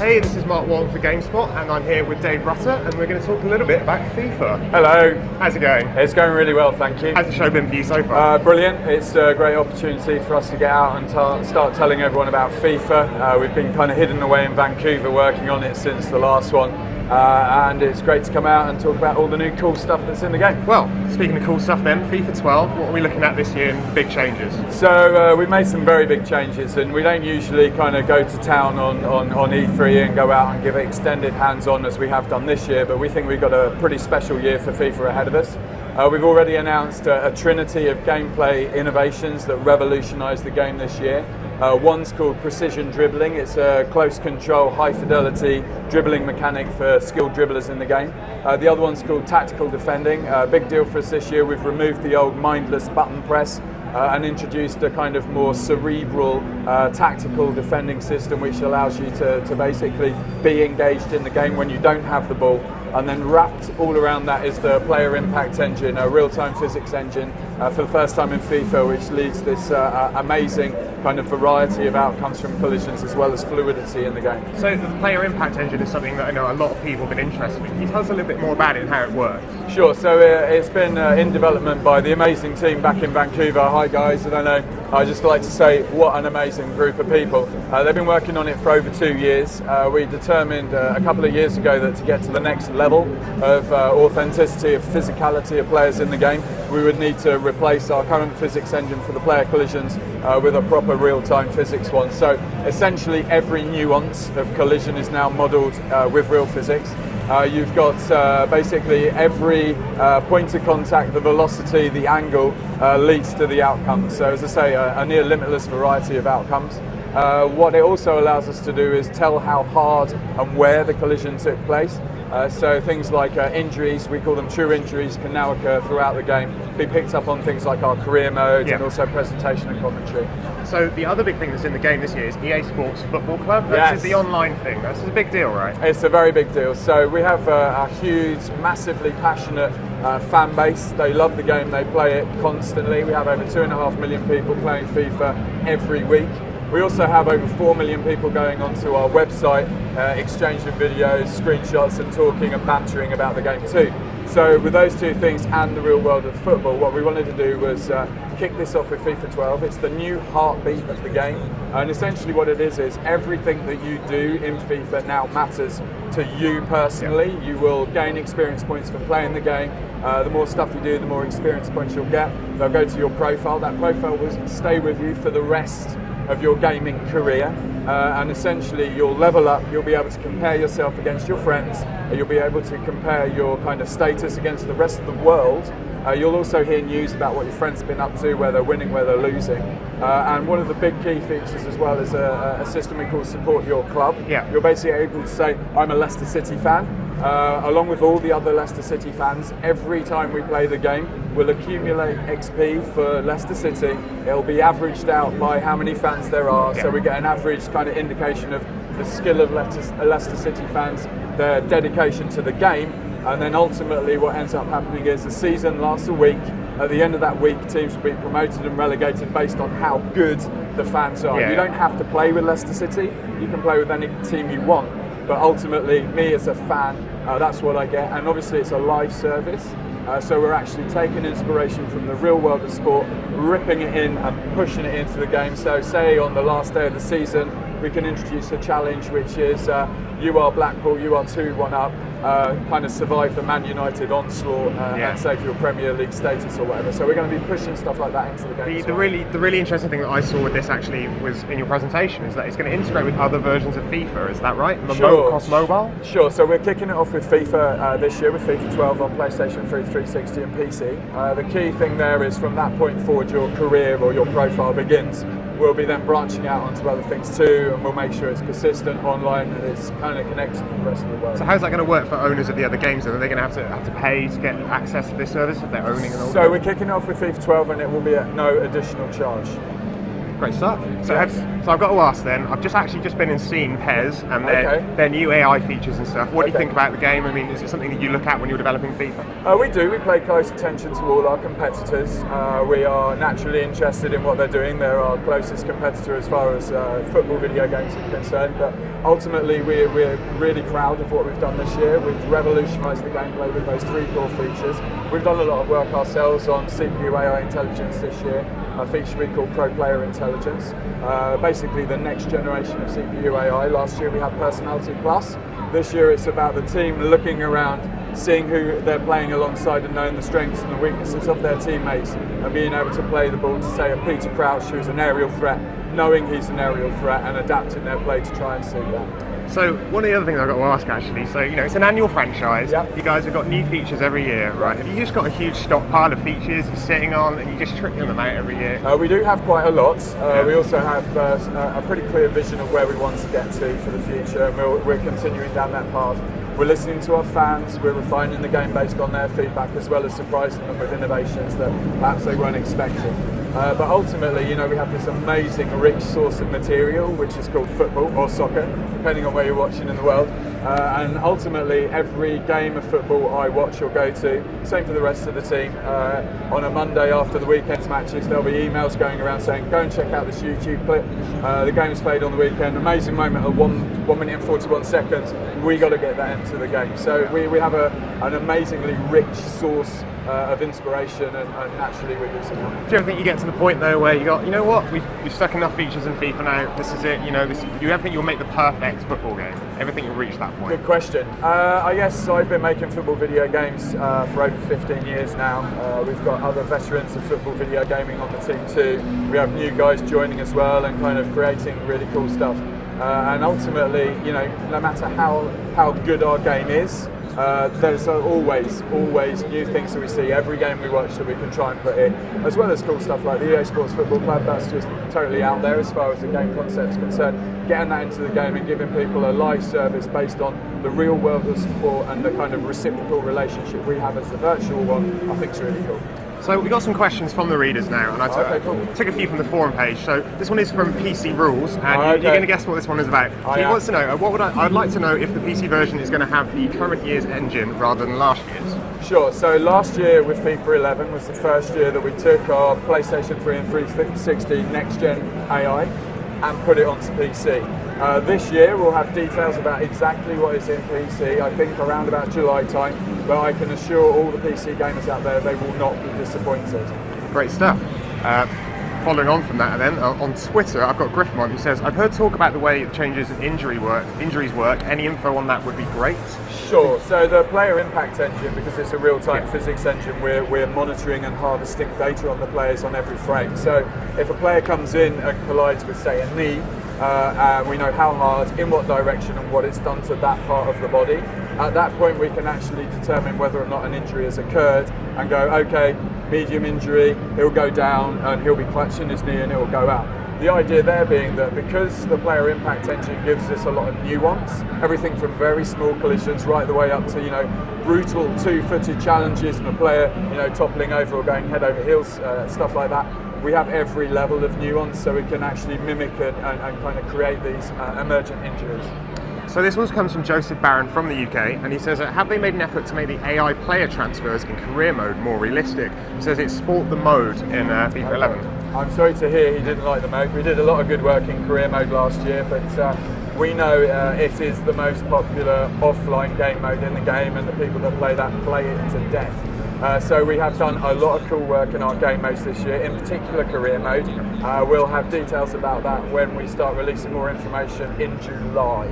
Hey, this is Mark Walton for GameSpot, and I'm here with Dave Rutter, and we're going to talk a little bit about FIFA. Hello. How's it going? It's going really well, thank you. How's the show been for you so far? Brilliant. It's a great opportunity for us to get out and start telling everyone about FIFA. We've been kind of hidden away in Vancouver working on it since the last one. And it's great to come out and talk about all the new cool stuff that's in the game. Well, speaking of cool stuff then, FIFA 12, what are we looking at this year in big changes? So we've made some very big changes, and we don't usually kind of go to town on E3 and go out and give it extended hands-on as we have done this year, but we think we've got a pretty special year for FIFA ahead of us. We've already announced a trinity of gameplay innovations that revolutionise the game this year. One's called precision dribbling. It's a close control, high fidelity dribbling mechanic for skilled dribblers in the game. The other one's called tactical defending. Big deal for us this year. We've removed the old mindless button press and introduced a kind of more cerebral tactical defending system, which allows you to basically be engaged in the game when you don't have the ball. And then wrapped all around that is the player impact engine, a real-time physics engine for the first time in FIFA, which leads this amazing kind of variety of outcomes from collisions as well as fluidity in the game. So the player impact engine is something that I know a lot of people have been interested in. Can you tell us a little bit more about it and how it works? Sure, so it's been in development by the amazing team back in Vancouver. Hi guys, I don't know, I just like to say what an amazing group of people. They've been working on it for over 2 years. We determined a couple of years ago that to get to the next level of authenticity, of physicality of players in the game, we would need to replace our current physics engine for the player collisions with a proper real-time physics one. So essentially every nuance of collision is now modelled with real physics. You've got basically every point of contact, the velocity, the angle leads to the outcome. So as I say, a near limitless variety of outcomes. What it also allows us to do is tell how hard and where the collision took place. So things like injuries, we call them true injuries, can now occur throughout the game, be picked up on things like our career mode and also presentation and commentary. So the other big thing that's in the game this year is EA Sports Football Club. This is the online thing. This is a big deal, right? It's a very big deal. So we have a huge, massively passionate fan base. They love the game, they play it constantly. We have over 2.5 million people playing FIFA every week. We also have over 4 million people going onto our website, exchanging videos, screenshots and talking and bantering about the game too. So with those two things and the real world of football, what we wanted to do was kick this off with FIFA 12. It's the new heartbeat of the game, and essentially what it is everything that you do in FIFA now matters to you personally. You will gain experience points from playing the game. The more stuff you do, the more experience points you'll get. They'll go to your profile. That profile will stay with you for the rest of your gaming career, and essentially you'll level up, you'll be able to compare yourself against your friends, you'll be able to compare your kind of status against the rest of the world. You'll also hear news about what your friends have been up to, where they're winning, where they're losing. And one of the big key features as well is a system we call Support Your Club. You're basically able to say, I'm a Leicester City fan, along with all the other Leicester City fans. Every time we play the game, we'll accumulate XP for Leicester City. It'll be averaged out by how many fans there are, so we get an average kind of indication of the skill of Leicester City fans, their dedication to the game, and then ultimately what ends up happening is the season lasts a week. At the end of that week, teams will be promoted and relegated based on how good the fans are. You don't have to play with Leicester City, you can play with any team you want, but ultimately, me as a fan, that's what I get. And obviously it's a live service, so we're actually taking inspiration from the real world of sport, ripping it in and pushing it into the game. So say on the last day of the season, we can introduce a challenge which is you are Blackpool, you are 2-1 up, kind of survive the Man United onslaught and save your Premier League status or whatever. So we're going to be pushing stuff like that into the game. The really interesting thing that I saw with this actually was in your presentation is that it's going to integrate with other versions of FIFA. Is that right? Across mobile? Sure. So we're kicking it off with FIFA this year with FIFA 12 on PlayStation 3, 360 and PC. The key thing there is from that point forward your career or your profile begins. We'll be then branching out onto other things too, and we'll make sure it's persistent online and it's kind of connected to the rest of the world. So how's that going to work for owners of the other games? Are they going to have to pay to get access to this service if they're owning an old So we're kicking off with FIFA 12 and it will be at no additional charge. Great stuff. So I've got to ask then, I've just been and seen PES and their new AI features and stuff. What do you think about the game? I mean, is it something that you look at when you're developing FIFA? We do. We pay close attention to all our competitors. We are naturally interested in what they're doing. They're our closest competitor as far as football video games are concerned. But ultimately, we're really proud of what we've done this year. We've revolutionised the gameplay with those 3 core features. We've done a lot of work ourselves on CPU AI intelligence this year, a feature we call Pro Player Intelligence. Basically the next generation of CPU AI. Last year we had Personality Plus. This year it's about the team looking around, seeing who they're playing alongside and knowing the strengths and the weaknesses of their teammates and being able to play the ball to, say, a Peter Crouch who's an aerial threat, knowing he's an aerial threat and adapting their play to try and suit that. So one of the other things I've got to ask actually, so it's an annual franchise, You guys have got new features every year, right? Have you just got a huge stockpile of features you're sitting on and you just trickling them out every year? We do have quite a lot. We also have a pretty clear vision of where we want to get to for the future, and we're continuing down that path. We're listening to our fans, we're refining the game based on their feedback, as well as surprising them with innovations that perhaps they weren't expecting. But ultimately, we have this amazing, rich source of material, which is called football or soccer, depending on where you're watching in the world. And ultimately, every game of football I watch or go to, same for the rest of the team. On a Monday after the weekend's matches, there'll be emails going around saying, go and check out this YouTube clip. The game was played on the weekend, amazing moment of 1 minute and 41 seconds. We got to get that into the game. So we have an amazingly rich source of inspiration, and naturally we're using that. Do you ever think you get to the point though where you got, you know what, we've stuck enough features in FIFA now, this is it, you ever think you'll make the perfect football game? Ever think you'll reach that point? Good question. I guess I've been making football video games for over 15 years now. We've got other veterans of football video gaming on the team too. We have new guys joining as well and kind of creating really cool stuff. And ultimately, no matter how good our game is, there's always new things that we see every game we watch that we can try and put in, as well as cool stuff like the EA Sports Football Club. That's just totally out there as far as the game concept is concerned. Getting that into the game and giving people a live service based on the real world of support and the kind of reciprocal relationship we have as the virtual one, I think is really cool. So we got some questions from the readers now, and I took a few from the forum page. So this one is from PC Rules, and you're going to guess what this one is about. So he wants to know, I'd like to know if the PC version is going to have the current year's engine rather than last year's. Sure, so last year with FIFA 11 was the first year that we took our PlayStation 3 and 360 next-gen AI and put it onto PC. This year we'll have details about exactly what is in PC, I think around about July time, but I can assure all the PC gamers out there they will not be disappointed. Great stuff. Following on from that then, on Twitter I've got Griffmon who says, I've heard talk about the way the changes in injuries work. Any info on that would be great. Sure, so the player impact engine, because it's a real-time physics engine, we're monitoring and harvesting data on the players on every frame. So if a player comes in and collides with, say, a knee, we know how hard, in what direction and what it's done to that part of the body. At that point we can actually determine whether or not an injury has occurred and go, okay, medium injury, he'll go down and he'll be clutching his knee and it will go out. The idea there being that because the player impact engine gives us a lot of nuance, everything from very small collisions right the way up to brutal two-footed challenges and a player toppling over or going head over heels, stuff like that. We have every level of nuance, so we can actually mimic and kind of create these emergent injuries. So this one comes from Joseph Barron from the UK, and he says, have they made an effort to make the AI player transfers in career mode more realistic? He says it's sport the mode in FIFA 11. I'm sorry to hear he didn't like the mode. We did a lot of good work in career mode last year, but we know it is the most popular offline game mode in the game, and the people that play that play it to death. So we have done a lot of cool work in our game modes this year, in particular career mode. We'll have details about that when we start releasing more information in July.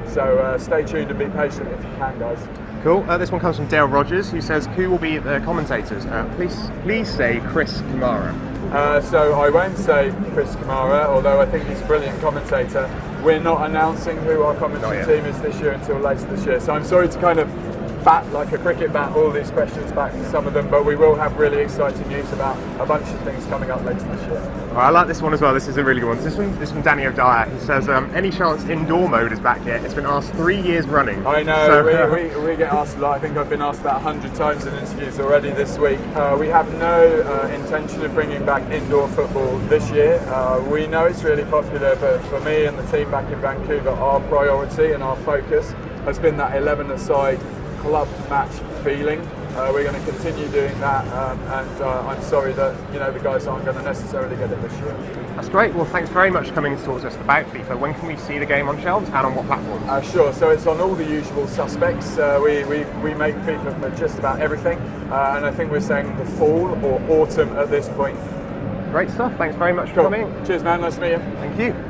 So stay tuned and be patient if you can, guys. Cool. This one comes from Dale Rogers, who says, who will be the commentators? Please say Chris Kamara. So I won't say Chris Kamara, although I think he's a brilliant commentator. We're not announcing who our commentary team is this year until later this year. So I'm sorry to kind of bat like a cricket bat all these questions back to some of them, but we will have really exciting news about a bunch of things coming up later this year. Well, I like this one as well. This is a really good one. This is from Danny O'Dyer. He says, any chance indoor mode is back yet? It's been asked 3 years running. I know, so, we get asked a lot. I think I've been asked about 100 times in interviews already this week. We have no intention of bringing back indoor football this year. We know it's really popular, but for me and the team back in Vancouver, our priority and our focus has been that 11-a-side club match feeling. We're going to continue doing that, and I'm sorry that the guys aren't going to necessarily get it this year. That's great. Well, thanks very much for coming to talk to us about FIFA. When can we see the game on shelves and on what platforms? Sure. So it's on all the usual suspects. We make FIFA for just about everything, and I think we're saying the fall or autumn at this point. Great stuff. Thanks very much for coming. Cheers, man. Nice to meet you. Thank you.